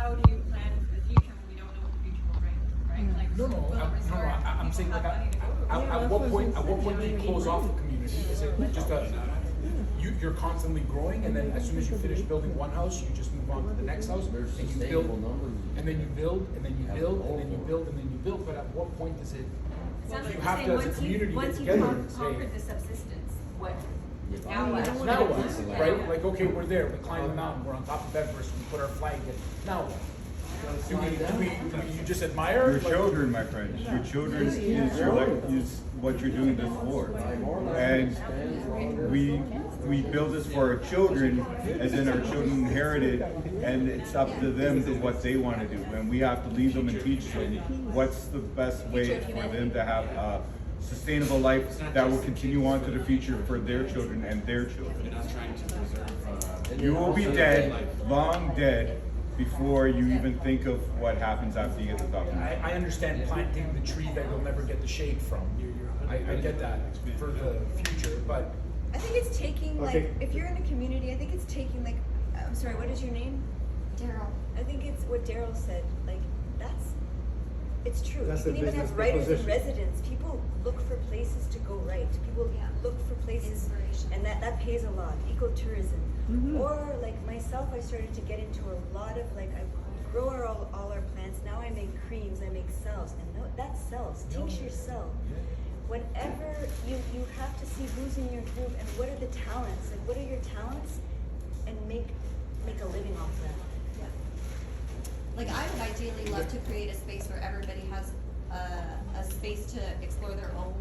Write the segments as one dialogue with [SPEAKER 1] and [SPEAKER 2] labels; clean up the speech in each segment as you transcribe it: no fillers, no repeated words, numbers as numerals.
[SPEAKER 1] how do you plan for the future when we don't know what the future will bring, right? Like,
[SPEAKER 2] No,
[SPEAKER 1] will it restore
[SPEAKER 2] I'm
[SPEAKER 1] people
[SPEAKER 2] saying
[SPEAKER 1] have
[SPEAKER 2] like,
[SPEAKER 1] money to go to?
[SPEAKER 2] at what point do you close off the community? Is it just you're constantly growing, and then as soon as you finish building one house, you just move on to the next house, and you build, and then you build, and then you build, and then you build, and then you build. But at what point does it?
[SPEAKER 3] Sounds
[SPEAKER 2] You
[SPEAKER 3] like
[SPEAKER 2] have
[SPEAKER 3] you're
[SPEAKER 2] to,
[SPEAKER 3] saying
[SPEAKER 2] as a community,
[SPEAKER 3] once
[SPEAKER 2] get
[SPEAKER 3] you've
[SPEAKER 2] together and say,
[SPEAKER 3] conquered the subsistence, what?
[SPEAKER 1] Now what?
[SPEAKER 2] now what? Right? Like, okay, we're there. We climb the mountain. We're on top of Everest. We put our flag in. Now what? Do you just admire?
[SPEAKER 4] Your children, my friends. Your children is what you're doing this for, and we build this for our children, as in our children inherit it, and it's up to them to what they want to do, and we have to lead them and teach them what's the best way for them to have a sustainable life that will continue on to the future for their children and their children. You will be dead, long dead, before you even think of what happens after you get the top.
[SPEAKER 2] I understand planting the tree that you'll never get the shade from. I get that for the future, but
[SPEAKER 5] I think it's taking, like, if you're in a community, I think it's taking, like, I'm sorry, what is your name?
[SPEAKER 3] Daryl.
[SPEAKER 5] I think it's what Daryl said, like, it's true.
[SPEAKER 6] That's
[SPEAKER 5] You
[SPEAKER 6] the
[SPEAKER 5] can even
[SPEAKER 6] business
[SPEAKER 5] have writers and
[SPEAKER 6] proposition.
[SPEAKER 5] residents. People look for places to go write. People look for places,
[SPEAKER 3] Inspiration.
[SPEAKER 5] and that pays a lot. Ecotourism. Or, like, myself, I started to get into a lot of, like, I grow all our plants. Now I make creams, I make salves, and that sells. Tinctures sell. Whenever you have to see who's in your group and what are the talents, and what are your talents, and make a living off that.
[SPEAKER 3] Like, I would ideally love to create a space where everybody has a space to explore their own,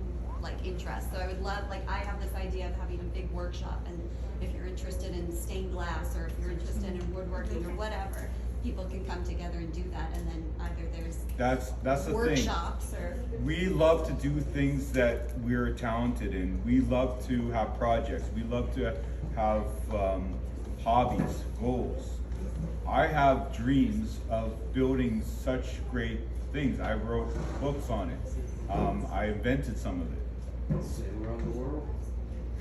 [SPEAKER 3] like, interests. So I would love, like, I have this idea of having a big workshop, and if you're interested in stained glass, or if you're interested in woodworking or whatever, people can come together and do that, and then either there's
[SPEAKER 4] That's the
[SPEAKER 3] workshops
[SPEAKER 4] thing.
[SPEAKER 3] or
[SPEAKER 4] We love to do things that we're talented in. We love to have projects. We love to have hobbies, goals. I have dreams of building such great things. I wrote books on it. I invented some of it.
[SPEAKER 6] Sail around the world.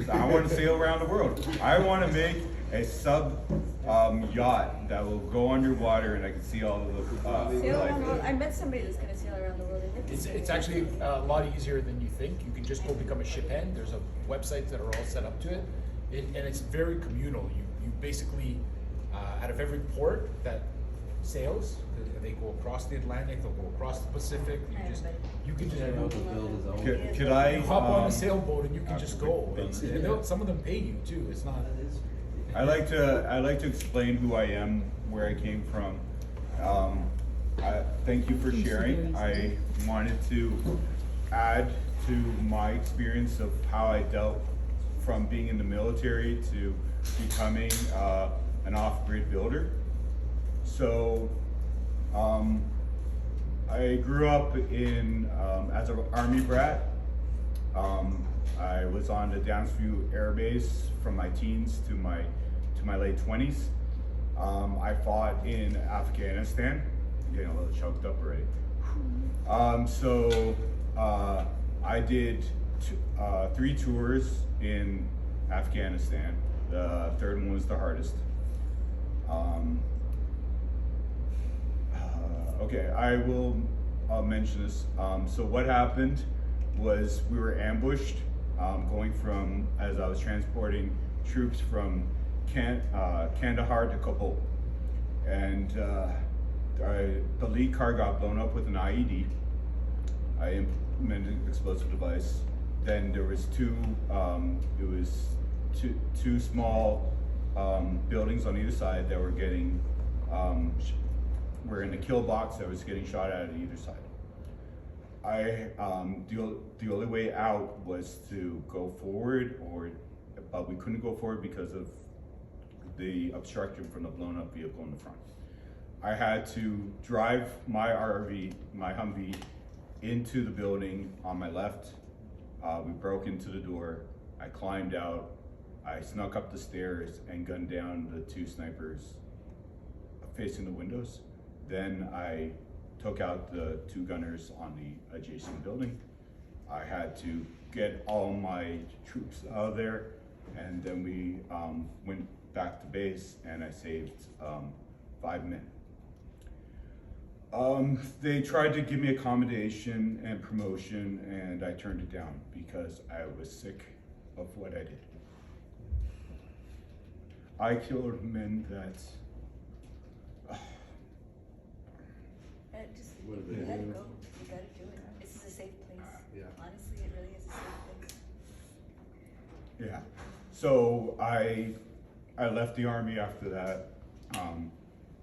[SPEAKER 4] So I want to sail around the world. I want to make a sub yacht that will go underwater, and I can see all of the
[SPEAKER 5] Sail around the world. I met somebody that's gonna sail around the world. I think
[SPEAKER 2] it's actually a lot easier than you think. You can just go become a ship hand. There's websites that are all set up to it, and it's very communal. You basically, out of every port that sails, they go across the Atlantic, they'll go across the Pacific. You can just
[SPEAKER 4] Could I
[SPEAKER 2] hop on a sailboat and you can just go. And some of them pay you too. It's not.
[SPEAKER 4] I like to explain who I am, where I came from. Thank you for sharing. I wanted to add to my experience of how I dealt from being in the military to becoming an off-grid builder. So I grew up in as an Army brat. I was on the Downsview Air Base from my teens to my late 20s. I fought in Afghanistan. I'm getting a little choked up already. I did 3 tours in Afghanistan. The third one was the hardest. Okay, I will mention this. So what happened was we were ambushed going from, as I was transporting troops from Kandahar to Kabul. And the lead car got blown up with an IED. I implemented an explosive device. Then there was two small buildings on either side that were getting, were in a kill box that was getting shot at either side. The only way out was to go forward, but we couldn't go forward because of the obstruction from the blown up vehicle in the front. I had to drive my RV, my Humvee, into the building on my left. We broke into the door. I climbed out. I snuck up the stairs and gunned down the 2 snipers facing the windows. Then I took out the 2 gunners on the adjacent building. I had to get all my troops out of there, and then we went back to base, and I saved 5 men. They tried to give me accommodation and promotion, and I turned it down because I was sick of what I did. I killed men that.
[SPEAKER 5] Just
[SPEAKER 6] What did they
[SPEAKER 5] let
[SPEAKER 6] do?
[SPEAKER 5] it go. You gotta do it. This is a safe place.
[SPEAKER 6] Yeah.
[SPEAKER 5] Honestly, it really is a safe place.
[SPEAKER 4] Yeah. So I left the army after that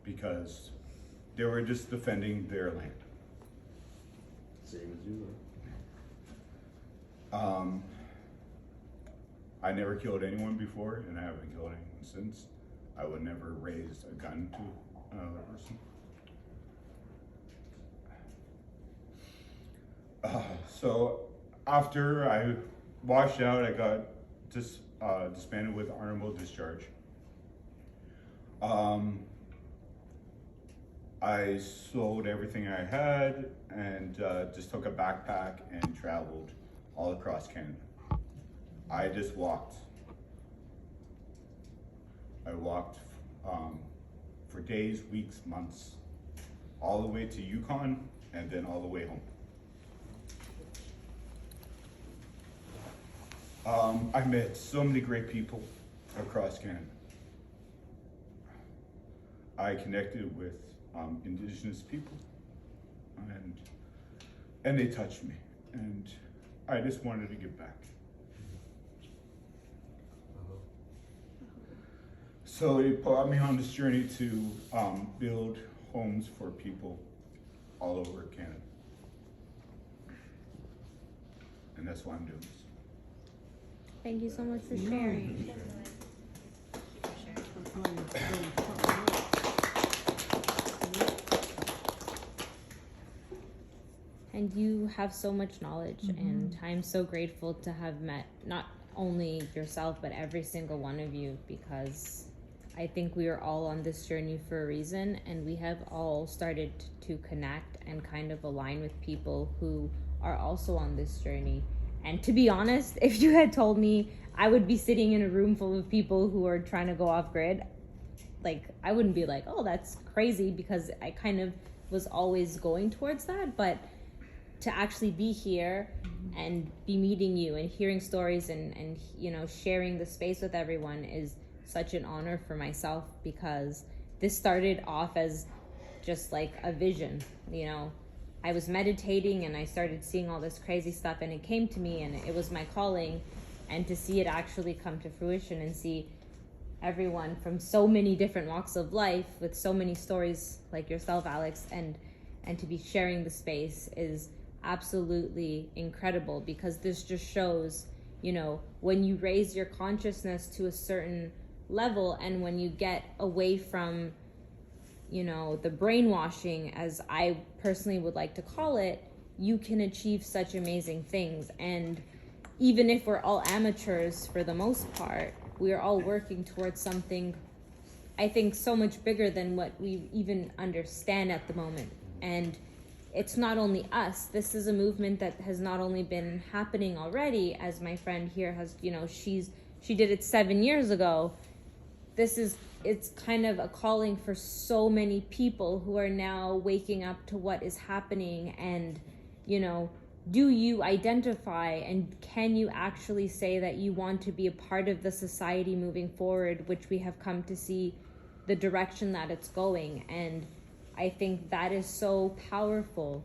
[SPEAKER 4] because they were just defending their land.
[SPEAKER 6] Same as you
[SPEAKER 4] I never killed anyone before, and I haven't killed anyone since. I would never raise a gun to another person. So after I washed out, I got disbanded with honorable discharge. I sold everything I had and just took a backpack and traveled all across Canada. I just walked. I walked for days, weeks, months, all the way to Yukon and then all the way home. I met so many great people across Canada. I connected with Indigenous people, and they touched me, and I just wanted to give back. So it brought me on this journey to build homes for people all over Canada, and that's why I'm doing this.
[SPEAKER 7] Thank you so much for sharing. And you have so much knowledge, and I'm so grateful to have met not only yourself, but every single one of you, because I think we are all on this journey for a reason, and we have all started to connect and kind of align with people who are also on this journey. And to be honest, if you had told me I would be sitting in a room full of people who are trying to go off grid, like, I wouldn't be like, oh, that's crazy, because I kind of was always going towards that. But to actually be here and be meeting you and hearing stories and you know, sharing the space with everyone is such an honor for myself, because this started off as just like a vision. You know, I was meditating and I started seeing all this crazy stuff, and it came to me, and it was my calling. And to see it actually come to fruition and see everyone from so many different walks of life with so many stories like yourself, Alex, and to be sharing the space is absolutely incredible, because this just shows, you know, when you raise your consciousness to a certain level, and when you get away from, you know, the brainwashing, as I personally would like to call it, you can achieve such amazing things. And even if we're all amateurs for the most part, we are all working towards something, I think, so much bigger than what we even understand at the moment. And it's not only us. This is a movement that has not only been happening already, as my friend here has, you know, she did it 7 years ago. It's kind of a calling for so many people who are now waking up to what is happening. And, you know, do you identify, and can you actually say that you want to be a part of the society moving forward, which we have come to see the direction that it's going? And I think that is so powerful,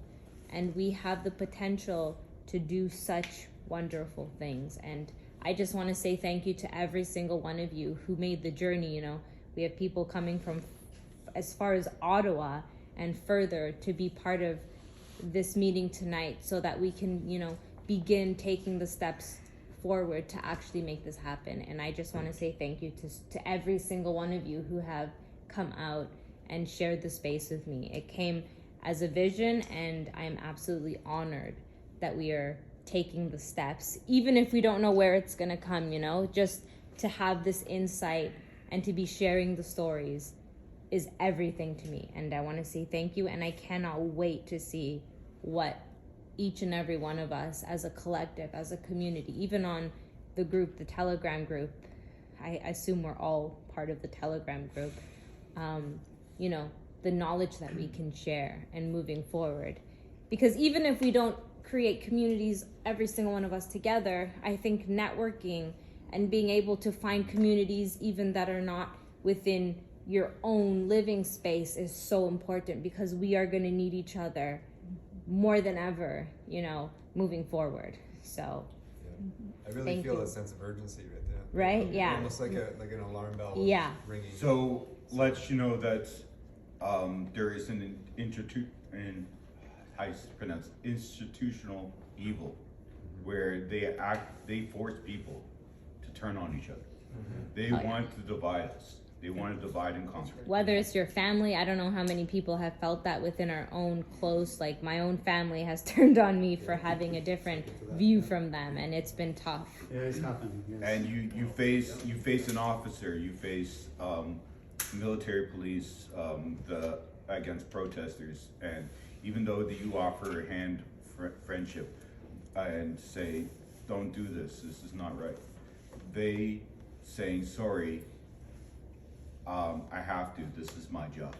[SPEAKER 7] and we have the potential to do such wonderful things. And I just want to say thank you to every single one of you who made the journey. You know, we have people coming from as far as Ottawa and further to be part of this meeting tonight, so that we can, you know, begin taking the steps forward to actually make this happen. And I just want to say thank you to every single one of you who have come out and shared the space with me. It came as a vision, and I am absolutely honored that we are taking the steps, even if we don't know where it's gonna come, you know, just to have this insight and to be sharing the stories is everything to me. And I want to say thank you, and I cannot wait to see what each and every one of us as a collective, as a community, even on the group, the Telegram group, I assume we're all part of the Telegram group, you know, the knowledge that we can share and moving forward. Because even if we don't create communities, every single one of us together, I think networking and being able to find communities even that are not within your own living space is so important, because we are going to need each other more than ever, you know, moving forward. So
[SPEAKER 8] I really
[SPEAKER 7] Thank
[SPEAKER 8] feel
[SPEAKER 7] you.
[SPEAKER 8] a sense of urgency right there.
[SPEAKER 7] Right? Yeah.
[SPEAKER 8] Almost like an alarm bell
[SPEAKER 7] Yeah.
[SPEAKER 8] ringing.
[SPEAKER 4] So let you know that there is institutional evil where they force people to turn on each other. They
[SPEAKER 7] Oh, yeah.
[SPEAKER 4] want to divide us. They want to divide and conquer.
[SPEAKER 7] Whether it's your family, I don't know how many people have felt that within our own close, like my own family has turned on me for having a different view from them, and it's been tough.
[SPEAKER 6] Yeah, it's happening. Yes.
[SPEAKER 4] And you face an officer, you face military police against protesters, and even though you offer a hand friendship and say, don't do this is not right, they saying sorry, I have to, this is my job.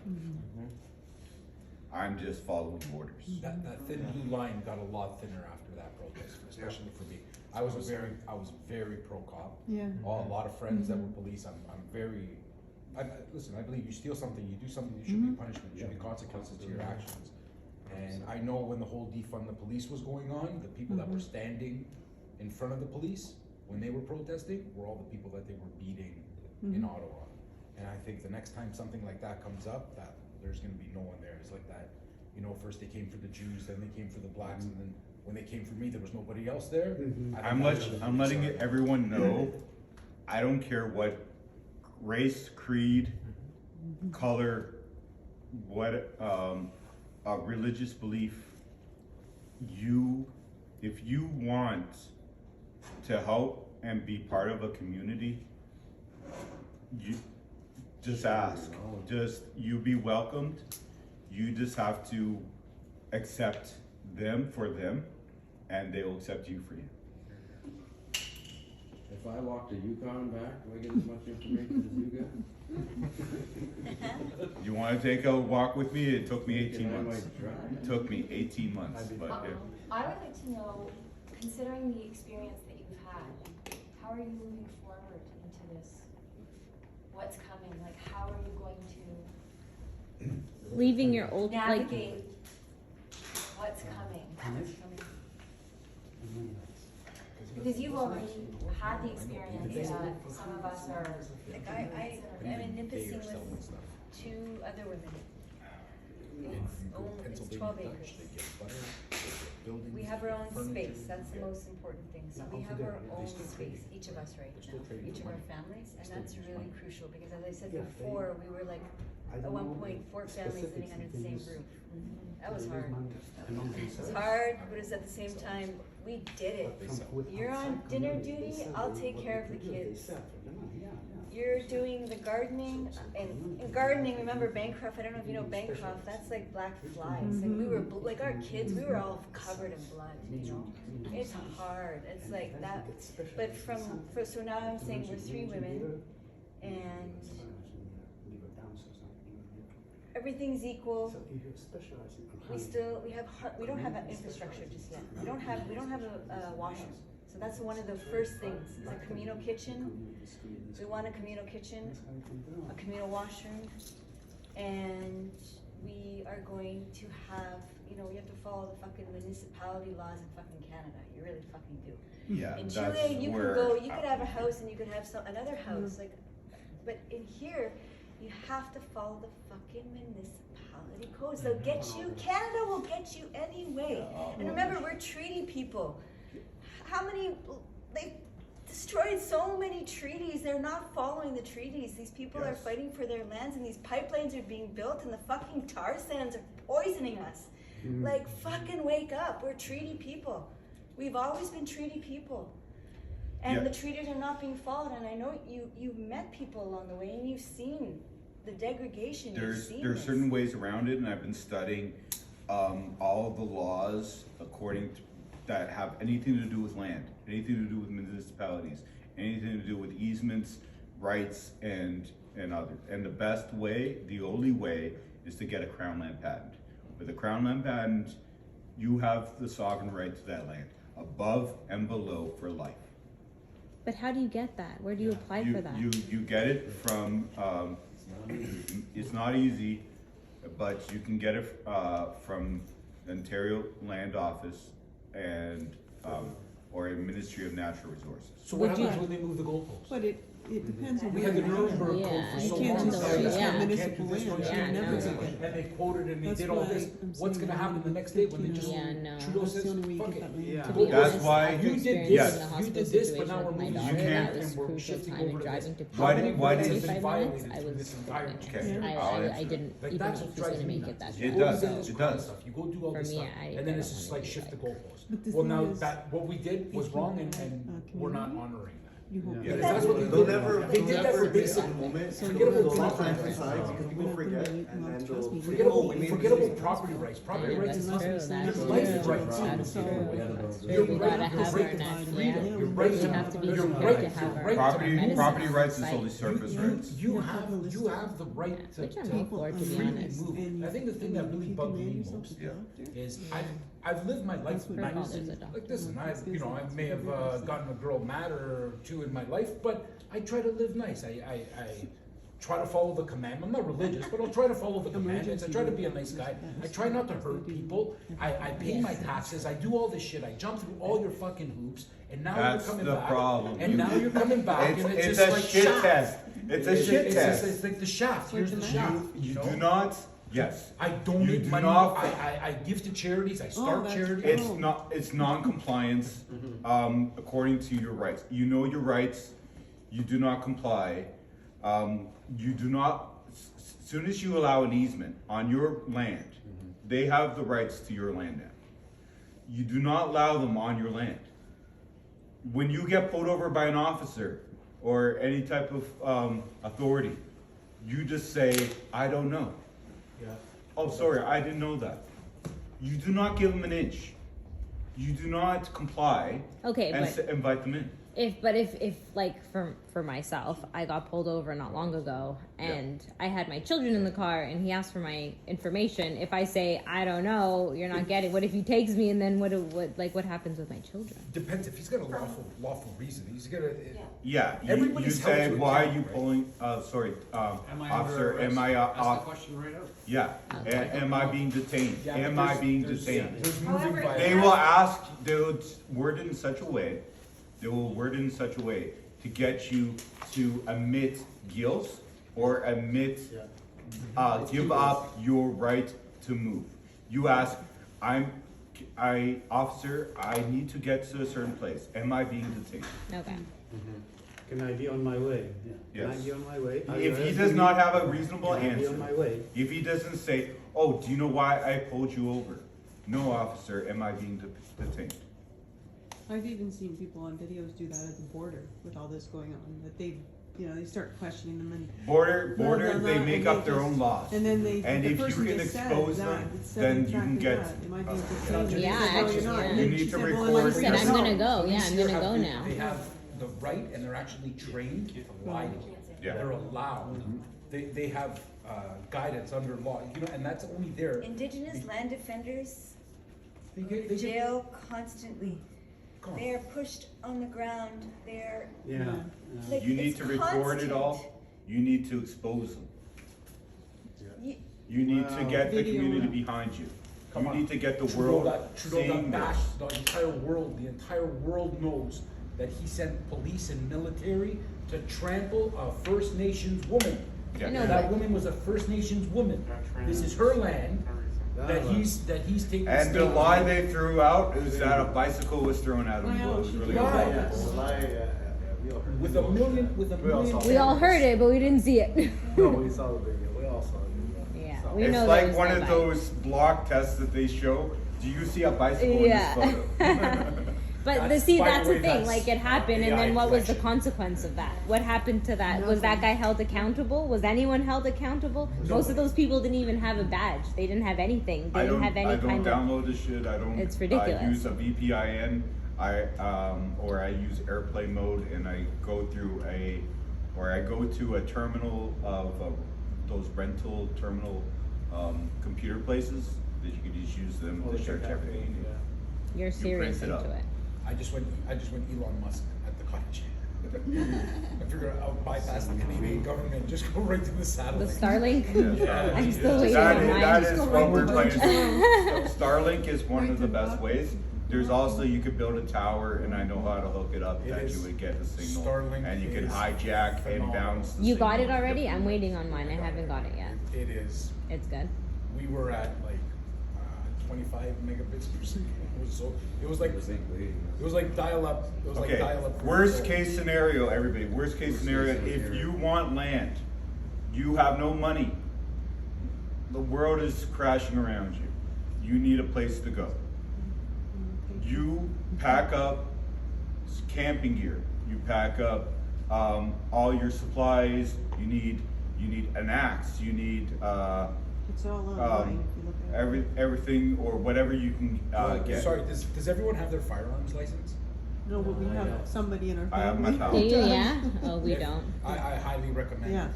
[SPEAKER 4] I'm just following orders.
[SPEAKER 2] That thin blue line got a lot thinner after that protest, especially for me. I was very pro cop.
[SPEAKER 9] Yeah.
[SPEAKER 2] A lot of friends that were police. Listen, I believe you steal something, you do something, there should be punishment, there should be consequences to your actions. And I know when the whole defund the police was going on, the people that were standing in front of the police when they were protesting were all the people that they were beating in Ottawa. And I think the next time something like that comes up, that there's gonna be no one there. It's like that, you know, first they came for the Jews, then they came for the blacks, and then when they came for me, there was nobody else there.
[SPEAKER 4] I'm letting everyone know, I don't care what race, creed, color, what religious belief, if you want to help and be part of a community, you just ask. You be welcomed. You just have to accept them for them, and they will accept you for you.
[SPEAKER 6] If I walk to Yukon back, do I get as much information as you got?
[SPEAKER 4] You want to take a walk with me? It took me 18
[SPEAKER 6] I
[SPEAKER 4] months.
[SPEAKER 6] might try.
[SPEAKER 4] It took me 18 months, but yeah.
[SPEAKER 10] I would like to know, considering the experience that you've had, how are you moving forward into this? What's coming? Like, how are you going to
[SPEAKER 7] Leaving your old, like,
[SPEAKER 10] navigate what's coming? Because you've already had the experience that some of us are.
[SPEAKER 5] Like I'm in Nipissing with 2 other women. It's 12 acres. We have our own space, that's the most important thing. So we have our own space, each of us right now, each of our families, and that's really crucial because as I said before, we were like, at one point, 4 families living under the same roof. That was hard. It was hard, but it was at the same time, we did it. You're on dinner duty, I'll take care of the kids. You're doing the gardening, and in gardening, remember Bancroft, I don't know if you know Bancroft, that's like black flies. Like we were, like our kids, we were all covered in blood, you know? It's hard, it's like that, but so now I'm saying we're 3 women, and everything's equal. We don't have that infrastructure just yet. We don't have a washroom. So that's one of the first things, is a communal kitchen. We want a communal kitchen, a communal washroom, and we are going to have, you know, we have to follow the fucking municipality laws in fucking Canada. You really fucking do.
[SPEAKER 4] Yeah,
[SPEAKER 5] In
[SPEAKER 4] that's
[SPEAKER 5] Chile, you
[SPEAKER 4] where
[SPEAKER 5] could have a house and you could have another house, like, but in here, you have to follow the fucking municipality codes. They'll get you, Canada will get you anyway. And remember, we're treaty people. They destroyed so many treaties. They're not following the treaties. These people are fighting for their lands, and these pipelines are being built, and the fucking tar sands are poisoning us. Like, fucking wake up. We're treaty people. We've always been treaty people. And the treaties are not being followed, and I know you've met people along the way, and you've seen the degradation.
[SPEAKER 4] There's certain ways around it, and I've been studying all of the laws that have anything to do with land, anything to do with municipalities, anything to do with easements, rights, and and others. And the best way, the only way, is to get a crown land patent. With a crown land patent, you have the sovereign right to that land, above and below for life.
[SPEAKER 7] But how do you get that? Where do you apply for that?
[SPEAKER 4] You get it from, it's not easy, but you can get it from Ontario Land Office and, or a Ministry of Natural Resources.
[SPEAKER 2] So what
[SPEAKER 7] Would you-
[SPEAKER 2] happens when they move the goalposts?
[SPEAKER 9] But it depends on
[SPEAKER 2] We
[SPEAKER 9] where
[SPEAKER 2] had the
[SPEAKER 9] you have it.
[SPEAKER 2] Nuremberg
[SPEAKER 7] Yeah,
[SPEAKER 2] code for
[SPEAKER 7] you
[SPEAKER 2] so
[SPEAKER 7] can't
[SPEAKER 2] long.
[SPEAKER 7] just-
[SPEAKER 2] Saying,
[SPEAKER 7] yeah.
[SPEAKER 2] "You can't
[SPEAKER 9] Municipal
[SPEAKER 2] do this,
[SPEAKER 9] land,
[SPEAKER 2] don't
[SPEAKER 7] you
[SPEAKER 2] you
[SPEAKER 7] never
[SPEAKER 2] do this."
[SPEAKER 7] get it.
[SPEAKER 2] And they quoted and they
[SPEAKER 9] That's
[SPEAKER 2] did all
[SPEAKER 9] why
[SPEAKER 2] this.
[SPEAKER 9] I'm
[SPEAKER 2] What's
[SPEAKER 9] saying
[SPEAKER 2] gonna happen the
[SPEAKER 9] you
[SPEAKER 2] next day when they
[SPEAKER 9] can't
[SPEAKER 2] just,
[SPEAKER 7] Yeah, no.
[SPEAKER 2] Trudeau
[SPEAKER 9] That's
[SPEAKER 2] says,
[SPEAKER 9] the only way you
[SPEAKER 2] fuck
[SPEAKER 9] get
[SPEAKER 2] it.
[SPEAKER 9] that land.
[SPEAKER 6] Yeah.
[SPEAKER 7] To be
[SPEAKER 4] That's
[SPEAKER 7] honest,
[SPEAKER 4] why-
[SPEAKER 7] after
[SPEAKER 2] You did
[SPEAKER 7] experiencing
[SPEAKER 4] this,
[SPEAKER 7] the
[SPEAKER 2] you
[SPEAKER 7] hospital
[SPEAKER 2] did this, but
[SPEAKER 7] situation
[SPEAKER 2] now
[SPEAKER 7] with
[SPEAKER 2] we're
[SPEAKER 7] my
[SPEAKER 2] moving.
[SPEAKER 7] daughter,
[SPEAKER 4] You can't-
[SPEAKER 7] that was
[SPEAKER 2] and we're
[SPEAKER 7] crucial
[SPEAKER 2] shifting
[SPEAKER 7] time
[SPEAKER 2] over to
[SPEAKER 7] driving
[SPEAKER 2] this.
[SPEAKER 7] to
[SPEAKER 4] Why
[SPEAKER 7] Toronto
[SPEAKER 4] did- why
[SPEAKER 7] for
[SPEAKER 4] did-
[SPEAKER 7] 45 minutes.
[SPEAKER 2] violated
[SPEAKER 7] I was
[SPEAKER 2] this entire
[SPEAKER 7] broken.
[SPEAKER 2] Okay.
[SPEAKER 7] I didn't
[SPEAKER 2] Like
[SPEAKER 7] even
[SPEAKER 2] that's
[SPEAKER 7] know
[SPEAKER 2] what
[SPEAKER 7] if he was
[SPEAKER 2] drives
[SPEAKER 7] gonna
[SPEAKER 2] me
[SPEAKER 7] make
[SPEAKER 2] nuts.
[SPEAKER 7] it that
[SPEAKER 4] It
[SPEAKER 7] far.
[SPEAKER 4] does,
[SPEAKER 2] All this
[SPEAKER 4] it
[SPEAKER 2] kind of
[SPEAKER 4] does.
[SPEAKER 2] stuff. You go do all
[SPEAKER 7] For
[SPEAKER 2] this
[SPEAKER 7] me,
[SPEAKER 2] stuff,
[SPEAKER 7] I
[SPEAKER 2] and then it's
[SPEAKER 7] don't
[SPEAKER 2] just
[SPEAKER 7] wanna
[SPEAKER 2] like
[SPEAKER 7] do
[SPEAKER 2] shift the
[SPEAKER 7] it.
[SPEAKER 2] goalposts.
[SPEAKER 9] But the
[SPEAKER 2] Well,
[SPEAKER 9] thing
[SPEAKER 2] now
[SPEAKER 9] is,
[SPEAKER 2] that, what we did was
[SPEAKER 9] if you
[SPEAKER 2] wrong
[SPEAKER 9] have
[SPEAKER 2] and
[SPEAKER 9] a
[SPEAKER 2] we're not
[SPEAKER 9] community,
[SPEAKER 2] honoring that.
[SPEAKER 9] you hope
[SPEAKER 6] Yeah.
[SPEAKER 2] Because
[SPEAKER 9] that-
[SPEAKER 2] that's what
[SPEAKER 8] They'll never,
[SPEAKER 2] they
[SPEAKER 8] they'll
[SPEAKER 2] did that
[SPEAKER 8] never
[SPEAKER 2] for
[SPEAKER 8] forget
[SPEAKER 2] basic.
[SPEAKER 8] in the moment.
[SPEAKER 9] So
[SPEAKER 2] Forget about
[SPEAKER 8] They'll
[SPEAKER 2] property
[SPEAKER 8] sometimes
[SPEAKER 2] rights.
[SPEAKER 8] decide, people
[SPEAKER 9] Well,
[SPEAKER 8] forget,
[SPEAKER 9] then you-
[SPEAKER 8] and then
[SPEAKER 9] trust
[SPEAKER 8] they'll
[SPEAKER 9] me,
[SPEAKER 8] say,
[SPEAKER 2] Forget
[SPEAKER 8] oh,
[SPEAKER 2] about,
[SPEAKER 8] we made a
[SPEAKER 2] forget about
[SPEAKER 8] mistake.
[SPEAKER 2] property rights. Property
[SPEAKER 7] Yeah,
[SPEAKER 2] rights
[SPEAKER 7] that's
[SPEAKER 2] is not,
[SPEAKER 7] true,
[SPEAKER 2] your
[SPEAKER 7] that's
[SPEAKER 2] life
[SPEAKER 7] true.
[SPEAKER 2] rights
[SPEAKER 7] That's
[SPEAKER 2] is
[SPEAKER 7] true.
[SPEAKER 2] taken away.
[SPEAKER 7] Yeah, we gotta have
[SPEAKER 2] right
[SPEAKER 7] our
[SPEAKER 2] to
[SPEAKER 7] national,
[SPEAKER 2] freedom.
[SPEAKER 7] yeah.
[SPEAKER 2] Your right
[SPEAKER 7] We
[SPEAKER 2] to
[SPEAKER 7] have to be
[SPEAKER 2] your
[SPEAKER 7] prepared
[SPEAKER 2] right
[SPEAKER 7] to have our
[SPEAKER 2] right
[SPEAKER 4] Property,
[SPEAKER 7] medicine
[SPEAKER 4] property
[SPEAKER 7] on
[SPEAKER 4] rights is
[SPEAKER 7] site.
[SPEAKER 4] only surface
[SPEAKER 2] You,
[SPEAKER 4] rights.
[SPEAKER 2] you have the right to
[SPEAKER 7] Which I'm all for, to be
[SPEAKER 2] freely
[SPEAKER 7] honest.
[SPEAKER 2] move. I think the thing that really bugged me most is I've lived my life
[SPEAKER 9] That's what
[SPEAKER 2] nice.
[SPEAKER 7] my father's a doctor.
[SPEAKER 2] Like listen, I may have gotten a girl mad or two in my life, but I try to live nice. I try to follow the commandments. I'm not religious, but I'll try to follow the commandments. I try to be a nice guy. I try not to hurt people. I pay my taxes. I do all this shit. I jump through all your fucking hoops, and now
[SPEAKER 4] That's
[SPEAKER 2] you're coming
[SPEAKER 4] the
[SPEAKER 2] back.
[SPEAKER 4] problem.
[SPEAKER 2] And now you're coming back, and it's
[SPEAKER 4] It's
[SPEAKER 2] just
[SPEAKER 4] a
[SPEAKER 2] like
[SPEAKER 4] shit
[SPEAKER 2] shaft.
[SPEAKER 4] test. It's a shit
[SPEAKER 2] It's
[SPEAKER 4] test.
[SPEAKER 2] just like the shaft. Here's the shaft.
[SPEAKER 4] You
[SPEAKER 2] know?
[SPEAKER 4] do not, yes.
[SPEAKER 2] I
[SPEAKER 4] You
[SPEAKER 2] donate
[SPEAKER 4] do
[SPEAKER 2] money.
[SPEAKER 4] not-
[SPEAKER 2] I give to charities. I start
[SPEAKER 9] that's
[SPEAKER 2] charities.
[SPEAKER 4] It's non-compliance, according to your rights. You know your rights, you do not comply. You do not, as soon as you allow an easement on your land, they have the rights to your land now. You do not allow them on your land. When you get pulled over by an officer or any type of authority, you just say, I don't know.
[SPEAKER 2] Yeah.
[SPEAKER 4] Oh, sorry, I didn't know that. You do not give them an inch. You do not comply
[SPEAKER 7] Okay,
[SPEAKER 4] and
[SPEAKER 7] but
[SPEAKER 4] invite them in.
[SPEAKER 7] if like for myself, I got pulled over not long ago, and I had my children in the car, and he asked for my information. If I say I don't know, you're not getting. What if he takes me, and then what happens with my children?
[SPEAKER 2] Depends if he's got a lawful reason. He's gonna.
[SPEAKER 4] Yeah, you
[SPEAKER 2] Everybody's held
[SPEAKER 4] say,
[SPEAKER 2] to
[SPEAKER 4] why are
[SPEAKER 2] account,
[SPEAKER 4] you
[SPEAKER 2] right?
[SPEAKER 4] pulling, officer, am I,
[SPEAKER 6] That's the question right out.
[SPEAKER 4] yeah, am I being detained?
[SPEAKER 2] Yeah, but
[SPEAKER 4] Am I
[SPEAKER 2] there's-
[SPEAKER 4] being
[SPEAKER 2] there's-
[SPEAKER 4] detained?
[SPEAKER 2] There's moving
[SPEAKER 10] However,
[SPEAKER 2] by.
[SPEAKER 4] They will ask, they will word it in such a way, they will word it in such a way to get you to admit guilt or admit, give up your right to move. You ask, officer, I need to get to a certain place. Am I being detained?
[SPEAKER 7] Okay.
[SPEAKER 11] Can I be on my way? Can I
[SPEAKER 4] Yes.
[SPEAKER 11] be on my way? Are
[SPEAKER 4] If
[SPEAKER 11] you
[SPEAKER 4] he
[SPEAKER 11] asking
[SPEAKER 4] does
[SPEAKER 11] me,
[SPEAKER 4] not have a reasonable
[SPEAKER 11] Can I be on my
[SPEAKER 4] answer,
[SPEAKER 11] way?
[SPEAKER 4] if he doesn't say, oh, do you know why I pulled you over? No, officer, am I being detained?
[SPEAKER 9] I've even seen people on videos do that at the border with all this going on, that they start questioning them and.
[SPEAKER 4] Border,
[SPEAKER 9] blah, blah,
[SPEAKER 4] they
[SPEAKER 9] blah,
[SPEAKER 4] make
[SPEAKER 9] and
[SPEAKER 4] up
[SPEAKER 9] they
[SPEAKER 4] their
[SPEAKER 9] just-
[SPEAKER 4] own laws.
[SPEAKER 9] And then they,
[SPEAKER 4] And
[SPEAKER 9] the
[SPEAKER 4] if you
[SPEAKER 9] person
[SPEAKER 4] can
[SPEAKER 9] just said
[SPEAKER 4] expose
[SPEAKER 9] that,
[SPEAKER 4] them,
[SPEAKER 9] it said
[SPEAKER 4] then
[SPEAKER 9] in
[SPEAKER 4] you
[SPEAKER 9] fact
[SPEAKER 4] can
[SPEAKER 9] that,
[SPEAKER 4] get,
[SPEAKER 9] am I being
[SPEAKER 2] uh,
[SPEAKER 9] detained? And
[SPEAKER 7] Yeah,
[SPEAKER 9] they said, "No,
[SPEAKER 7] actually,
[SPEAKER 9] you're not."
[SPEAKER 7] yeah.
[SPEAKER 9] And
[SPEAKER 4] You
[SPEAKER 9] then
[SPEAKER 4] need
[SPEAKER 9] she
[SPEAKER 4] to
[SPEAKER 9] said, "Well,
[SPEAKER 4] record
[SPEAKER 9] am I
[SPEAKER 7] He said, I'm
[SPEAKER 9] being
[SPEAKER 7] gonna go. Yeah,
[SPEAKER 2] Police
[SPEAKER 7] I'm
[SPEAKER 2] here
[SPEAKER 7] gonna
[SPEAKER 2] have
[SPEAKER 7] go
[SPEAKER 2] the-
[SPEAKER 7] now.
[SPEAKER 2] They have the right, and they're actually trained to lie to you.
[SPEAKER 4] Yeah.
[SPEAKER 2] They're allowed. They have guidance under law, and that's only there.
[SPEAKER 5] Indigenous land defenders
[SPEAKER 2] They
[SPEAKER 5] go
[SPEAKER 2] get-
[SPEAKER 5] to jail constantly.
[SPEAKER 2] Come on.
[SPEAKER 5] They are pushed on the ground. They're
[SPEAKER 11] Yeah.
[SPEAKER 5] like
[SPEAKER 4] you need
[SPEAKER 5] it's
[SPEAKER 4] to record it all,
[SPEAKER 5] constant.
[SPEAKER 4] you need to expose them.
[SPEAKER 5] You-
[SPEAKER 4] You need to
[SPEAKER 11] Wow.
[SPEAKER 4] get the
[SPEAKER 9] Video.
[SPEAKER 4] community behind you.
[SPEAKER 2] Come
[SPEAKER 4] You
[SPEAKER 2] on.
[SPEAKER 4] need to get the
[SPEAKER 2] Trudeau
[SPEAKER 4] world
[SPEAKER 2] Trudeau
[SPEAKER 4] seeing
[SPEAKER 2] got
[SPEAKER 4] this.
[SPEAKER 2] bashed. The entire world knows that he sent police and military to trample a First Nations woman.
[SPEAKER 4] Yeah.
[SPEAKER 7] I know,
[SPEAKER 2] That
[SPEAKER 7] but-
[SPEAKER 2] woman was a First Nations woman. This is her land that he's taking.
[SPEAKER 4] And the
[SPEAKER 2] state-
[SPEAKER 4] lie they threw out is that a bicycle was thrown at him.
[SPEAKER 9] Wow,
[SPEAKER 4] It was
[SPEAKER 9] she
[SPEAKER 4] really
[SPEAKER 9] did.
[SPEAKER 2] Why?
[SPEAKER 4] good.
[SPEAKER 8] It's a lie, we all heard
[SPEAKER 2] With
[SPEAKER 8] it.
[SPEAKER 2] a million.
[SPEAKER 7] We all heard it, but we didn't see it.
[SPEAKER 8] No, we saw the video, we all saw it.
[SPEAKER 7] Yeah,
[SPEAKER 8] So-
[SPEAKER 7] we
[SPEAKER 4] It's
[SPEAKER 7] know
[SPEAKER 4] like
[SPEAKER 7] there's
[SPEAKER 4] one
[SPEAKER 7] no
[SPEAKER 4] of
[SPEAKER 7] bike.
[SPEAKER 4] those block tests that they show. Do you see a bicycle
[SPEAKER 7] Yeah.
[SPEAKER 4] in this photo?
[SPEAKER 7] But
[SPEAKER 2] That's-
[SPEAKER 7] see,
[SPEAKER 2] by the
[SPEAKER 7] that's
[SPEAKER 2] way,
[SPEAKER 7] the thing.
[SPEAKER 2] that's,
[SPEAKER 7] Like it happened, and
[SPEAKER 2] AI
[SPEAKER 7] then what was the
[SPEAKER 2] collection.
[SPEAKER 7] consequence of that? What happened to that? Was that guy held accountable? Was anyone held accountable? Most of those people didn't even have a badge. They didn't have anything. They
[SPEAKER 4] I
[SPEAKER 7] didn't
[SPEAKER 4] don't,
[SPEAKER 7] have any
[SPEAKER 4] I don't
[SPEAKER 7] kind of.
[SPEAKER 4] download this shit. I don't.
[SPEAKER 7] It's ridiculous.
[SPEAKER 4] I use a VPN. Or I use airplane mode, and I go through or I go to a terminal of those rental terminal computer places that you could just use them to search everything.
[SPEAKER 7] You're
[SPEAKER 4] You
[SPEAKER 7] serious
[SPEAKER 4] print it
[SPEAKER 7] into
[SPEAKER 4] up.
[SPEAKER 7] it.
[SPEAKER 2] I just went Elon Musk at the cottage. I figured I'll bypass the Canadian government and just go right to the
[SPEAKER 7] The
[SPEAKER 2] satellite.
[SPEAKER 7] Starlink?
[SPEAKER 4] Yeah.
[SPEAKER 7] I'm still waiting
[SPEAKER 4] That
[SPEAKER 7] on
[SPEAKER 4] is,
[SPEAKER 7] mine.
[SPEAKER 4] that
[SPEAKER 9] Just
[SPEAKER 4] is
[SPEAKER 9] go
[SPEAKER 4] what
[SPEAKER 9] right
[SPEAKER 4] we're
[SPEAKER 9] to
[SPEAKER 4] planning to do.
[SPEAKER 9] Georgetown.
[SPEAKER 4] Starlink is one
[SPEAKER 9] Right
[SPEAKER 4] of the
[SPEAKER 9] to
[SPEAKER 4] best
[SPEAKER 9] Buck.
[SPEAKER 4] ways. There's also, you could build a tower, and I know how to hook it up,
[SPEAKER 2] It
[SPEAKER 4] that
[SPEAKER 2] is-
[SPEAKER 4] you would get the signal.
[SPEAKER 2] Starlink
[SPEAKER 4] And you can
[SPEAKER 2] is
[SPEAKER 4] hijack and
[SPEAKER 2] phenomenal.
[SPEAKER 4] bounce the
[SPEAKER 7] You got
[SPEAKER 4] signal.
[SPEAKER 7] it already? I'm waiting on mine. I haven't got it yet.
[SPEAKER 2] It is.
[SPEAKER 7] It's good.
[SPEAKER 2] We were at like 25 megabits per second. It was like dial up. It was like
[SPEAKER 4] Okay,
[SPEAKER 2] dial up.
[SPEAKER 4] worst case scenario, everybody, worst case scenario, if you want land, you have no money, the world is crashing around you, you need a place to go. You pack up camping gear, you pack up all your supplies, you need an axe, you need
[SPEAKER 9] It's all online if you look at it.
[SPEAKER 4] everything or whatever you can get.
[SPEAKER 2] Sorry, does everyone have their firearms license?
[SPEAKER 9] No, but we have somebody in our
[SPEAKER 4] I have my
[SPEAKER 9] family.
[SPEAKER 4] pal.
[SPEAKER 7] Do
[SPEAKER 9] who
[SPEAKER 7] you?
[SPEAKER 9] does.
[SPEAKER 7] Yeah? Oh, we don't.
[SPEAKER 2] I highly recommend.
[SPEAKER 9] Yeah,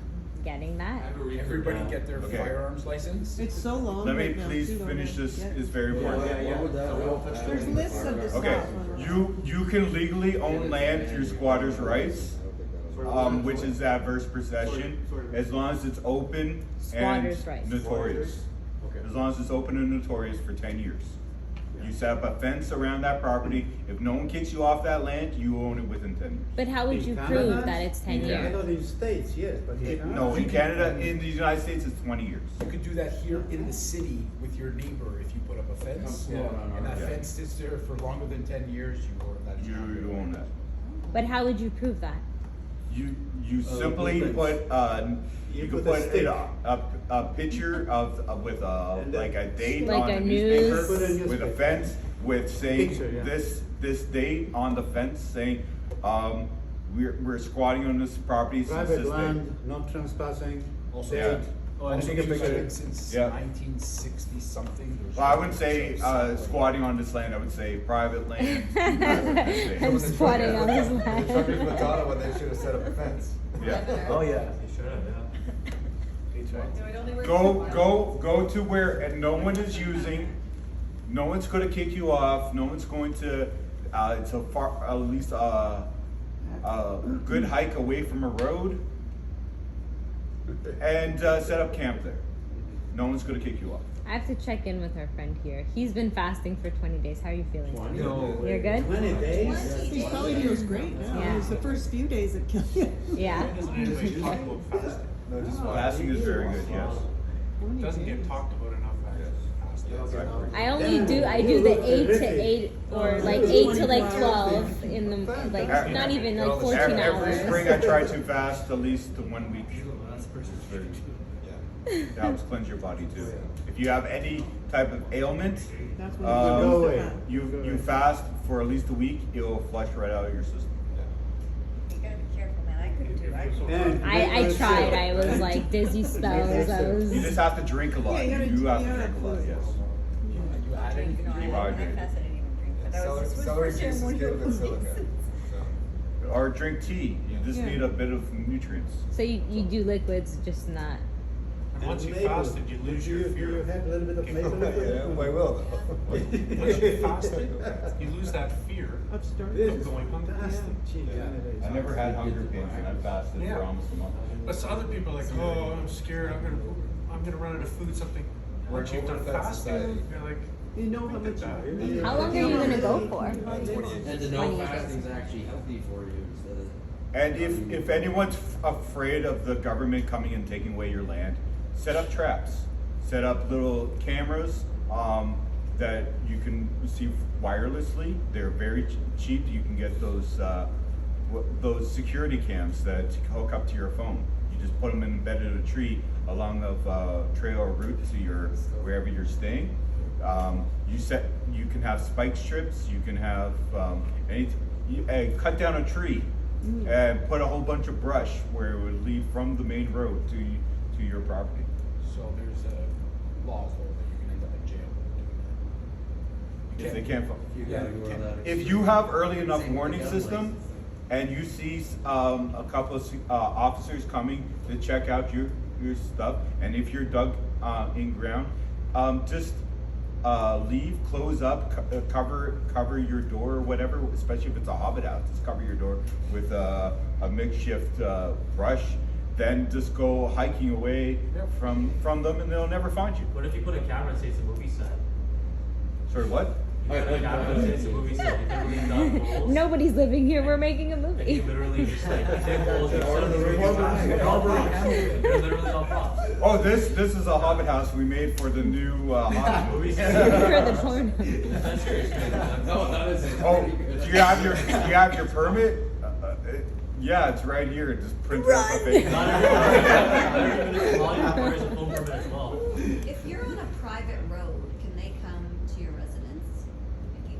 [SPEAKER 7] Getting that?
[SPEAKER 2] Everybody get their
[SPEAKER 4] Okay.
[SPEAKER 2] firearms license.
[SPEAKER 9] it's so long
[SPEAKER 4] Let me
[SPEAKER 9] right now,
[SPEAKER 4] please
[SPEAKER 9] too, though,
[SPEAKER 4] finish
[SPEAKER 9] to
[SPEAKER 4] this,
[SPEAKER 9] get-
[SPEAKER 4] is very important.
[SPEAKER 9] There's lists of this
[SPEAKER 4] Okay,
[SPEAKER 9] stuff.
[SPEAKER 4] you can legally own land through squatters' rights, which is adverse possession, as long as it's open and
[SPEAKER 7] Squatters' rights.
[SPEAKER 4] notorious. As long as it's open and notorious for 10 years. You set up a fence around that property, if no one kicks you off that land, you own it within 10 years.
[SPEAKER 7] But how would
[SPEAKER 11] In
[SPEAKER 7] you
[SPEAKER 11] Canada?
[SPEAKER 7] prove that it's 10
[SPEAKER 4] In
[SPEAKER 7] years?
[SPEAKER 11] I know the States, yes, but in Canada.
[SPEAKER 4] No, in Canada, in the United States, it's 20 years.
[SPEAKER 2] You could do that here in the city with your neighbor if you put up a fence.
[SPEAKER 6] Come on,
[SPEAKER 2] And that
[SPEAKER 4] yeah.
[SPEAKER 2] fence sits there for longer than 10 years, you own that.
[SPEAKER 4] You own that.
[SPEAKER 7] But how would you prove that?
[SPEAKER 4] You simply put, you
[SPEAKER 11] You
[SPEAKER 4] can
[SPEAKER 11] put a
[SPEAKER 4] put
[SPEAKER 11] stick.
[SPEAKER 4] a picture with
[SPEAKER 11] And then-
[SPEAKER 4] like a date
[SPEAKER 7] Like
[SPEAKER 4] on
[SPEAKER 7] a
[SPEAKER 4] the
[SPEAKER 7] news-
[SPEAKER 4] newspaper,
[SPEAKER 11] Put a
[SPEAKER 4] with a
[SPEAKER 11] newspaper.
[SPEAKER 4] fence, with saying
[SPEAKER 11] Picture, yeah.
[SPEAKER 4] this date on the fence, saying, we're squatting on this property since
[SPEAKER 11] Private
[SPEAKER 4] this date.
[SPEAKER 11] land, not trespassing.
[SPEAKER 2] Also,
[SPEAKER 4] Yeah.
[SPEAKER 2] also
[SPEAKER 8] take a
[SPEAKER 2] use
[SPEAKER 8] picture.
[SPEAKER 2] it since
[SPEAKER 4] Yeah.
[SPEAKER 2] 1960 something. There's
[SPEAKER 4] Well, I wouldn't say
[SPEAKER 2] shows something.
[SPEAKER 4] squatting on this land, I would say private land.
[SPEAKER 7] I'm squatting on this
[SPEAKER 8] The truckers
[SPEAKER 7] land.
[SPEAKER 8] went down when they should have set up a fence.
[SPEAKER 4] Yeah.
[SPEAKER 8] Oh, yeah. They should have, yeah. Each one.
[SPEAKER 1] No, it only works.
[SPEAKER 4] Go to where and no one is using, no one's gonna kick you off, no one's going to, it's a far, at least a good hike away from a road. And set up camp there. No one's gonna kick you off.
[SPEAKER 7] I have to check in with our friend here. He's been fasting for 20 days. How are you feeling?
[SPEAKER 8] No.
[SPEAKER 7] You're good?
[SPEAKER 11] 20 days?
[SPEAKER 9] He's probably doing great now.
[SPEAKER 7] Yeah.
[SPEAKER 9] It was the first few days that killed you.
[SPEAKER 7] Yeah.
[SPEAKER 8] No, just one.
[SPEAKER 4] Fasting is very good, yes.
[SPEAKER 9] Doesn't get talked
[SPEAKER 8] about enough.
[SPEAKER 7] I only do the 8 to 8 or like 8 to like 12 in the like not even like 14
[SPEAKER 4] Every spring I
[SPEAKER 7] hours.
[SPEAKER 4] try to fast at least 1 week. It helps cleanse your body too. If you have any type of ailment,
[SPEAKER 9] That's when
[SPEAKER 11] Go
[SPEAKER 9] you
[SPEAKER 11] away.
[SPEAKER 4] you fast for at least a week, it'll flush right out of your system.
[SPEAKER 5] You gotta be careful, man. I couldn't do it.
[SPEAKER 11] And
[SPEAKER 7] I tried. I was like dizzy spells. I
[SPEAKER 4] You
[SPEAKER 7] was.
[SPEAKER 4] just have to drink a lot.
[SPEAKER 9] Yeah, you gotta-
[SPEAKER 4] You do have
[SPEAKER 9] you
[SPEAKER 4] to
[SPEAKER 9] gotta
[SPEAKER 4] drink a lot,
[SPEAKER 9] close.
[SPEAKER 4] yes.
[SPEAKER 2] You add anything?
[SPEAKER 5] No, I
[SPEAKER 4] Dehydrated.
[SPEAKER 5] fasted, I didn't even drink. But that was
[SPEAKER 8] Celery
[SPEAKER 5] first
[SPEAKER 8] juice is
[SPEAKER 5] ceremonial
[SPEAKER 8] good with silica.
[SPEAKER 5] reasons.
[SPEAKER 4] Or drink tea. You just
[SPEAKER 9] Yeah.
[SPEAKER 4] need a bit of nutrients.
[SPEAKER 7] So you do liquids, just not.
[SPEAKER 11] once you fasted, you lose your fear. You have a little bit of maple.
[SPEAKER 8] Yeah, I will.
[SPEAKER 12] Once you fasted, you lose that fear
[SPEAKER 9] Of starting.
[SPEAKER 11] This
[SPEAKER 12] of
[SPEAKER 11] is
[SPEAKER 12] going hungry.
[SPEAKER 11] fantastic. Gee,
[SPEAKER 4] I never had hunger pains and I fasted
[SPEAKER 12] Yeah.
[SPEAKER 4] for almost a month.
[SPEAKER 12] But some other people are like, oh, I'm scared, I'm gonna run out of food, something.
[SPEAKER 8] We're
[SPEAKER 12] Once you've done
[SPEAKER 8] over fat
[SPEAKER 12] fasting,
[SPEAKER 8] society.
[SPEAKER 12] you're like,
[SPEAKER 9] You know how much.
[SPEAKER 7] How long are you gonna go for?
[SPEAKER 6] And to know
[SPEAKER 7] 20
[SPEAKER 6] fasting is actually healthy for you instead of.
[SPEAKER 4] And if anyone's afraid of the government coming and taking away your land, set up traps. Set up little cameras that you can receive wirelessly. They're very cheap. You can get those security cams that hook up to your phone. You just put them embedded in a tree along a trail or route to wherever you're staying. You can have spike strips. You can have cut down a tree and put a whole bunch of brush where it would lead from the main road to your property.
[SPEAKER 2] So there's a law though that you can end up in jail doing that.
[SPEAKER 4] If they can't.
[SPEAKER 6] You gotta go to that.
[SPEAKER 4] If you have early enough warning system, and you see a couple of officers coming to check out your stuff, and if you're dug in ground, just leave, close up, cover your door or whatever, especially if it's a hobbit house. Just cover your door with a makeshift brush. Then just go hiking away from them, and they'll never find you.
[SPEAKER 8] What if you put a camera and say it's a movie set?
[SPEAKER 4] Sorry, what?
[SPEAKER 8] You put a camera and say it's a movie set. You literally dug holes.
[SPEAKER 7] Nobody's living here. We're making a
[SPEAKER 8] You
[SPEAKER 7] movie.
[SPEAKER 8] literally just like dig holes and they're literally all props.
[SPEAKER 4] Oh, this is a hobbit house we made for the new hobbit
[SPEAKER 8] Movie
[SPEAKER 4] movie.
[SPEAKER 8] set.
[SPEAKER 7] For the porn.
[SPEAKER 8] That's seriously.
[SPEAKER 6] No, that isn't.
[SPEAKER 4] Oh, do you have your permit? Yeah, it's right here. It just prints out the face.
[SPEAKER 8] Not every municipality requires a full permit as well.
[SPEAKER 3] If you're on a private road, can they come to your residence?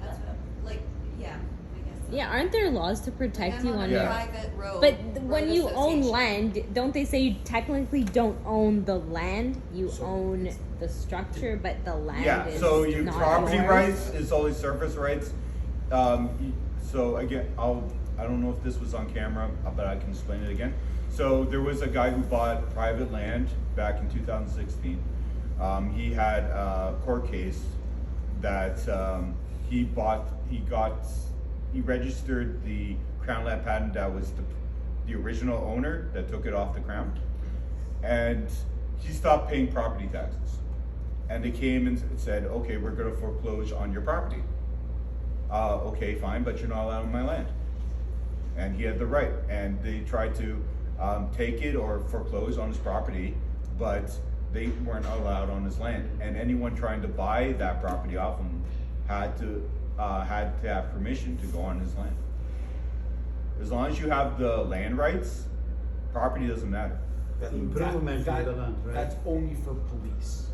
[SPEAKER 3] That's like, yeah, I guess. So.
[SPEAKER 7] Yeah, aren't there laws to protect
[SPEAKER 3] I'm
[SPEAKER 7] you
[SPEAKER 3] on
[SPEAKER 7] on
[SPEAKER 3] a
[SPEAKER 7] your?
[SPEAKER 4] Yeah.
[SPEAKER 3] private road.
[SPEAKER 7] But
[SPEAKER 3] road
[SPEAKER 7] when you own
[SPEAKER 3] association.
[SPEAKER 7] land, don't they say you technically don't own the land? You
[SPEAKER 2] So
[SPEAKER 7] own the structure, but the land
[SPEAKER 4] Yeah,
[SPEAKER 7] is
[SPEAKER 4] so your
[SPEAKER 7] not
[SPEAKER 4] property
[SPEAKER 7] yours?
[SPEAKER 4] rights is only surface rights. So again, I don't know if this was on camera, but I can explain it again. So there was a guy who bought private land back in 2016. He had a court case that he registered the Crown Land patent that was the original owner that took it off the Crown, and he stopped paying property taxes. And they came and said, okay, we're gonna foreclose on your property. Okay, fine, but you're not allowed on my land. And he had the right, and they tried to take it or foreclose on his property, but they weren't allowed on his land. And anyone trying to buy that property off him had to have permission to go on his land. As long as you have the land rights, property doesn't matter.
[SPEAKER 11] Improvement
[SPEAKER 2] That-
[SPEAKER 11] in the land, right?
[SPEAKER 2] That's only for police.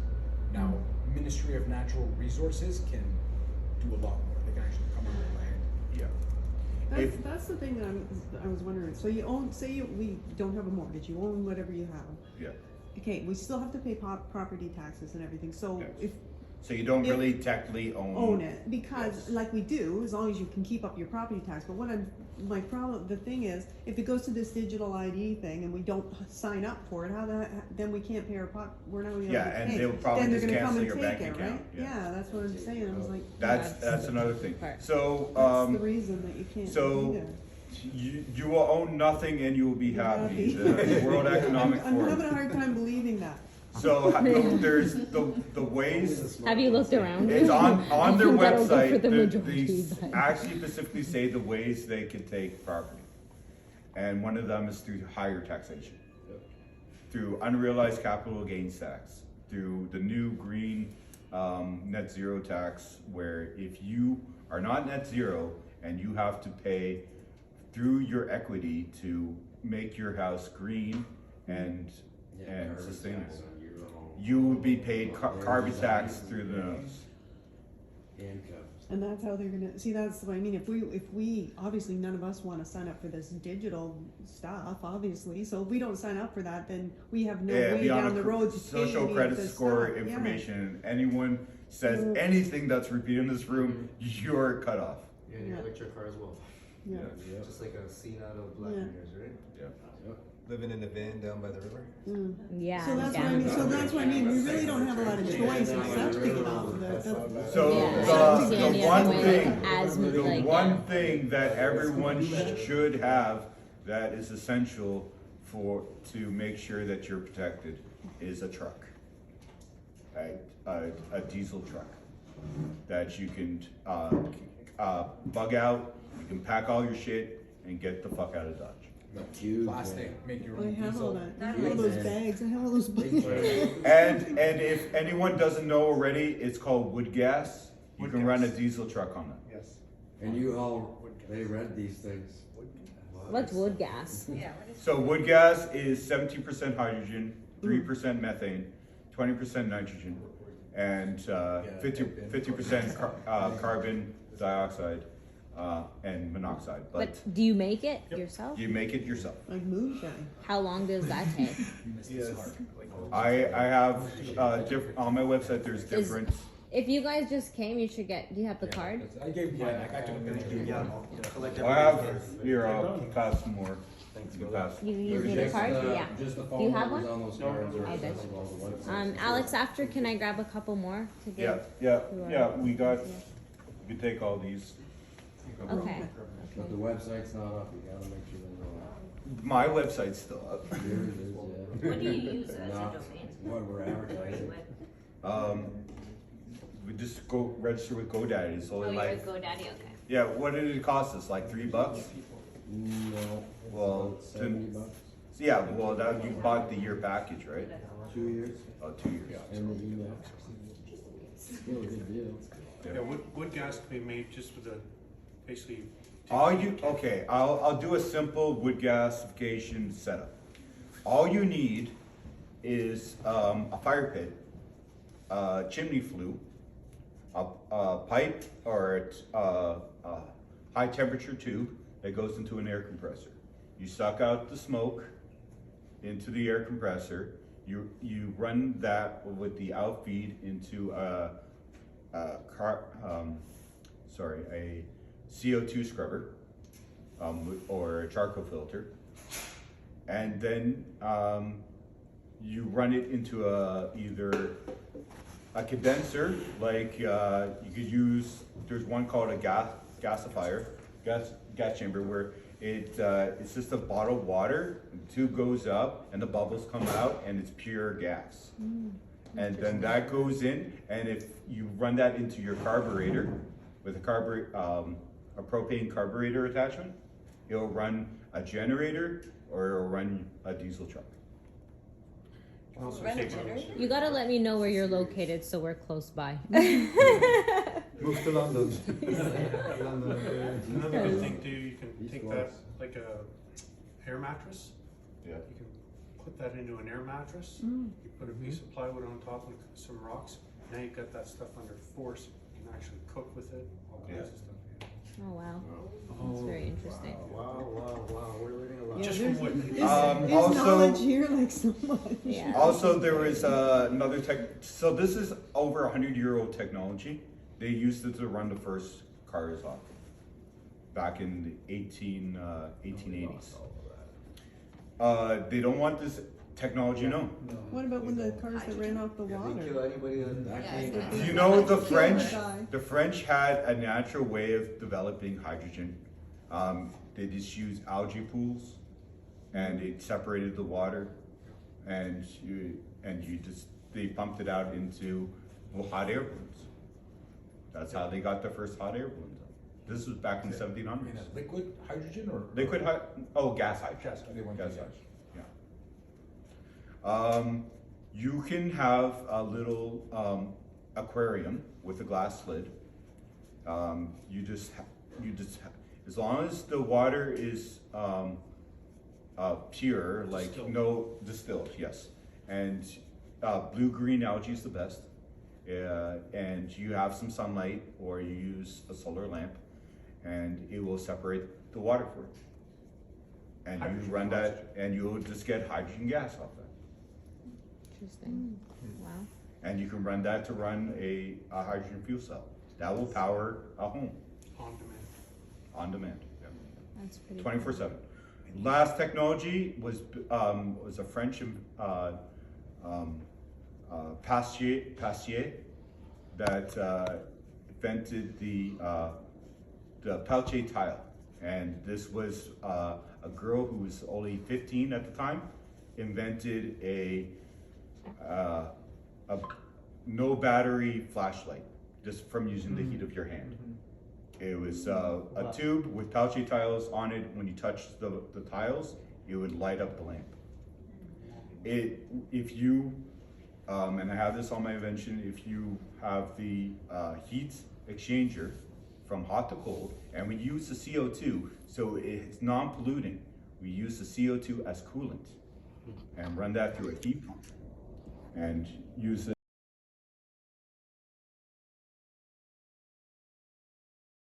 [SPEAKER 2] Now, Ministry of Natural Resources can do a lot more. They can actually come on the land.
[SPEAKER 4] Yeah.
[SPEAKER 9] That's the thing that I was wondering. So you own, we don't have a mortgage, you own whatever you have.
[SPEAKER 4] Yeah.
[SPEAKER 9] Okay, we still have to pay property taxes and everything, so
[SPEAKER 4] Yes.
[SPEAKER 9] if
[SPEAKER 4] So you don't
[SPEAKER 9] If-
[SPEAKER 4] really technically
[SPEAKER 9] own it, because
[SPEAKER 4] Yes.
[SPEAKER 9] like we do, as long as you can keep up your property tax, but my problem, the thing is, if it goes to this digital ID thing and we don't sign up for it, then we can't pay we're not gonna be able
[SPEAKER 4] Yeah,
[SPEAKER 9] to
[SPEAKER 4] and
[SPEAKER 9] pay.
[SPEAKER 4] they'll probably
[SPEAKER 9] Then they're
[SPEAKER 4] just
[SPEAKER 9] gonna come
[SPEAKER 4] cancel
[SPEAKER 9] and
[SPEAKER 4] your
[SPEAKER 9] take
[SPEAKER 4] bank
[SPEAKER 9] it, right?
[SPEAKER 4] account, yeah.
[SPEAKER 9] Yeah, that's what I'm saying, I was like,
[SPEAKER 4] That's another thing.
[SPEAKER 7] part.
[SPEAKER 4] So,
[SPEAKER 9] that's the reason that you can't
[SPEAKER 4] so
[SPEAKER 9] do that.
[SPEAKER 4] you will own nothing and you will be happy. The World Economic
[SPEAKER 9] I'm having a
[SPEAKER 4] Forum.
[SPEAKER 9] hard time believing that.
[SPEAKER 4] So there's the ways.
[SPEAKER 7] Have you looked around?
[SPEAKER 4] It's on their
[SPEAKER 7] I think that'll go for
[SPEAKER 4] website.
[SPEAKER 7] the
[SPEAKER 4] They
[SPEAKER 7] majority, but-
[SPEAKER 4] actually specifically say the ways they can take property, and one of them is through higher taxation, through unrealized capital gains tax, through the new green net zero tax, where if you are not net zero and you have to pay through your equity to make your house green and sustainable, you would be paid carbon tax through the nose.
[SPEAKER 6] Handcuffs.
[SPEAKER 9] And that's how they're gonna, see, that's what I mean, if we, obviously none of us wanna sign up for this digital stuff, obviously, so if we don't sign up for that, then we have no
[SPEAKER 4] Yeah,
[SPEAKER 9] way
[SPEAKER 4] be on
[SPEAKER 9] down
[SPEAKER 4] a
[SPEAKER 9] the road to pay
[SPEAKER 4] social
[SPEAKER 9] any of
[SPEAKER 4] credit
[SPEAKER 9] this
[SPEAKER 4] score
[SPEAKER 9] stuff. Yeah.
[SPEAKER 4] information. Anyone says anything that's repeated in this room, you're cut off.
[SPEAKER 6] Yeah, and your electric car as well.
[SPEAKER 9] Yeah.
[SPEAKER 11] Just like a scene out of Black
[SPEAKER 9] Yeah.
[SPEAKER 11] Mirrors, right?
[SPEAKER 4] Yeah.
[SPEAKER 11] Living in a van down by the river.
[SPEAKER 9] Mm.
[SPEAKER 7] Yeah.
[SPEAKER 9] So that's what I
[SPEAKER 7] down
[SPEAKER 9] mean,
[SPEAKER 7] the
[SPEAKER 9] so
[SPEAKER 7] road.
[SPEAKER 9] that's what I mean, we really don't have a lot of choice except to get off of it.
[SPEAKER 4] So
[SPEAKER 7] Yeah, I don't see
[SPEAKER 4] the
[SPEAKER 7] any
[SPEAKER 4] one
[SPEAKER 7] other way,
[SPEAKER 4] thing,
[SPEAKER 7] like, as
[SPEAKER 4] the
[SPEAKER 7] like,
[SPEAKER 4] one
[SPEAKER 7] yeah.
[SPEAKER 4] thing that everyone should have that is essential to make sure that you're protected is a truck, a diesel truck that you can bug out, you can pack all your shit and get the fuck out of Dodge.
[SPEAKER 2] Plastic, make your
[SPEAKER 9] I
[SPEAKER 2] own
[SPEAKER 9] have all
[SPEAKER 2] diesel.
[SPEAKER 9] that, I have all those bags, I have all those bags.
[SPEAKER 4] And if anyone doesn't know already, it's called wood gas. You
[SPEAKER 12] Wood
[SPEAKER 4] can
[SPEAKER 12] gas.
[SPEAKER 4] run a diesel truck on that.
[SPEAKER 11] Yes.
[SPEAKER 6] And you all, they read these things.
[SPEAKER 7] What's wood gas?
[SPEAKER 4] So wood gas is 17% hydrogen, 3% methane, 20% nitrogen, and 50% carbon dioxide and monoxide.
[SPEAKER 7] But do you make it yourself?
[SPEAKER 4] You make it yourself.
[SPEAKER 9] Like moonshine.
[SPEAKER 7] How long does that take?
[SPEAKER 2] You missed this part. Like,
[SPEAKER 4] I have on my website. There's different
[SPEAKER 7] If you guys just came, you should get. Do you have the card?
[SPEAKER 2] I gave mine. I took a picture.
[SPEAKER 11] Yeah, collect
[SPEAKER 4] I have,
[SPEAKER 11] everybody's.
[SPEAKER 4] here, I'll pass some more.
[SPEAKER 11] Thanks,
[SPEAKER 4] You
[SPEAKER 11] brother.
[SPEAKER 4] pass.
[SPEAKER 7] You need a
[SPEAKER 6] Just,
[SPEAKER 7] card? Yeah.
[SPEAKER 6] Just the
[SPEAKER 7] Do
[SPEAKER 6] phone
[SPEAKER 7] you have
[SPEAKER 6] numbers
[SPEAKER 7] one?
[SPEAKER 6] on those cards or
[SPEAKER 7] I did.
[SPEAKER 6] all the websites.
[SPEAKER 7] Alex, after, can I grab a couple more to give?
[SPEAKER 4] Yeah, we got, you can take all these.
[SPEAKER 7] Okay.
[SPEAKER 6] But the website's not up, you gotta make sure they're all
[SPEAKER 4] My website's still up.
[SPEAKER 6] up. Here it is, yeah.
[SPEAKER 13] What do you use as a
[SPEAKER 6] Not
[SPEAKER 13] domain?
[SPEAKER 6] what we're advertising.
[SPEAKER 4] We just go register with GoDaddy, it's
[SPEAKER 13] Oh,
[SPEAKER 4] only
[SPEAKER 13] you're
[SPEAKER 4] like,
[SPEAKER 13] with GoDaddy, okay.
[SPEAKER 4] yeah, what did it cost us, like $3?
[SPEAKER 6] No.
[SPEAKER 4] Well,
[SPEAKER 6] It's $70.
[SPEAKER 4] Yeah, well, that, you bought the year package, right?
[SPEAKER 6] 2 years.
[SPEAKER 4] Oh, 2 years.
[SPEAKER 6] And the email. Still a good deal.
[SPEAKER 12] Yeah, wood gas can be made just with the, basically.
[SPEAKER 4] All you, okay, I'll do a simple wood gasification setup. All you need is a fire pit, a chimney flue, a pipe or a high temperature tube that goes into an air compressor. You suck out the smoke into the air compressor. You run that with the outfeed into a CO2 scrubber or a charcoal filter, and then you run it into either a condenser, like you could use. There's one called a gas chamber where it's just a bottled water. The tube goes up and the bubbles come out, and it's pure gas. And then that goes in, and if you run that into your carburetor with a propane carburetor attachment, it'll run a generator or it'll run a diesel truck.
[SPEAKER 12] Can also
[SPEAKER 5] Run a
[SPEAKER 12] take
[SPEAKER 5] generator?
[SPEAKER 7] You gotta let me know where you're located so we're close by.
[SPEAKER 11] Move to London.
[SPEAKER 12] Another good thing too, you can
[SPEAKER 6] East
[SPEAKER 12] take
[SPEAKER 6] West.
[SPEAKER 12] that like a air mattress.
[SPEAKER 4] Yeah.
[SPEAKER 12] You can put that into an air mattress.
[SPEAKER 9] Mm.
[SPEAKER 12] You put a piece of plywood on top and some rocks. Now you've got that stuff under force. You can actually cook with it. All kinds
[SPEAKER 4] Yeah.
[SPEAKER 12] of stuff.
[SPEAKER 7] Oh wow, that's very interesting.
[SPEAKER 11] Wow, we're learning a lot.
[SPEAKER 9] Yeah,
[SPEAKER 12] Just
[SPEAKER 9] there's,
[SPEAKER 12] from wood.
[SPEAKER 9] there's
[SPEAKER 4] Also-
[SPEAKER 9] knowledge here like so much.
[SPEAKER 7] Yeah.
[SPEAKER 4] Also, there is another so this is over 100-year-old technology. They used it to run the first cars off back in the 1880s. They don't want this technology known.
[SPEAKER 9] What about when the cars that ran off the
[SPEAKER 11] Kill
[SPEAKER 9] water?
[SPEAKER 11] anybody that.
[SPEAKER 3] Yeah, I was gonna say
[SPEAKER 4] You know, the
[SPEAKER 9] Kill
[SPEAKER 4] French,
[SPEAKER 9] the guy.
[SPEAKER 4] the French had a natural way of developing hydrogen. They just used algae pools, and it separated the water, and they pumped it out into hot air balloons. That's how they got the first hot air balloons. This was back in the 1700s.
[SPEAKER 2] Liquid hydrogen or
[SPEAKER 4] Liquid gas hydrogen.
[SPEAKER 2] Gas, they want
[SPEAKER 4] Gas
[SPEAKER 2] gas.
[SPEAKER 4] hydrogen. Yeah. You can have a little aquarium with a glass lid. As long as the water is pure, like
[SPEAKER 12] Distilled.
[SPEAKER 4] no distilled, yes, and blue-green algae is the best. And you have some sunlight, or you use a solar lamp, and it will separate the water for you. And you
[SPEAKER 12] Hydrogen
[SPEAKER 4] run that,
[SPEAKER 12] oxygen.
[SPEAKER 4] and you'll just get hydrogen gas off that.
[SPEAKER 7] Interesting. Wow.
[SPEAKER 4] And you can run that to run a hydrogen fuel cell. That will power a home
[SPEAKER 12] On demand.
[SPEAKER 4] on demand,
[SPEAKER 7] That's pretty.
[SPEAKER 4] 24/7. Last technology was a French Pasquier that invented the Peltier tile, and this was a girl who was only 15 at the time, invented a no battery flashlight just from using the heat of your hand. It was a tube with Peltier tiles on it. When you touched the tiles, it would light up the lamp. If you and I have this on my invention, if you have the heat exchanger from hot to cold, and we use the CO2, so it's non-polluting. We use the CO2 as coolant and run that through a heat pump and use it.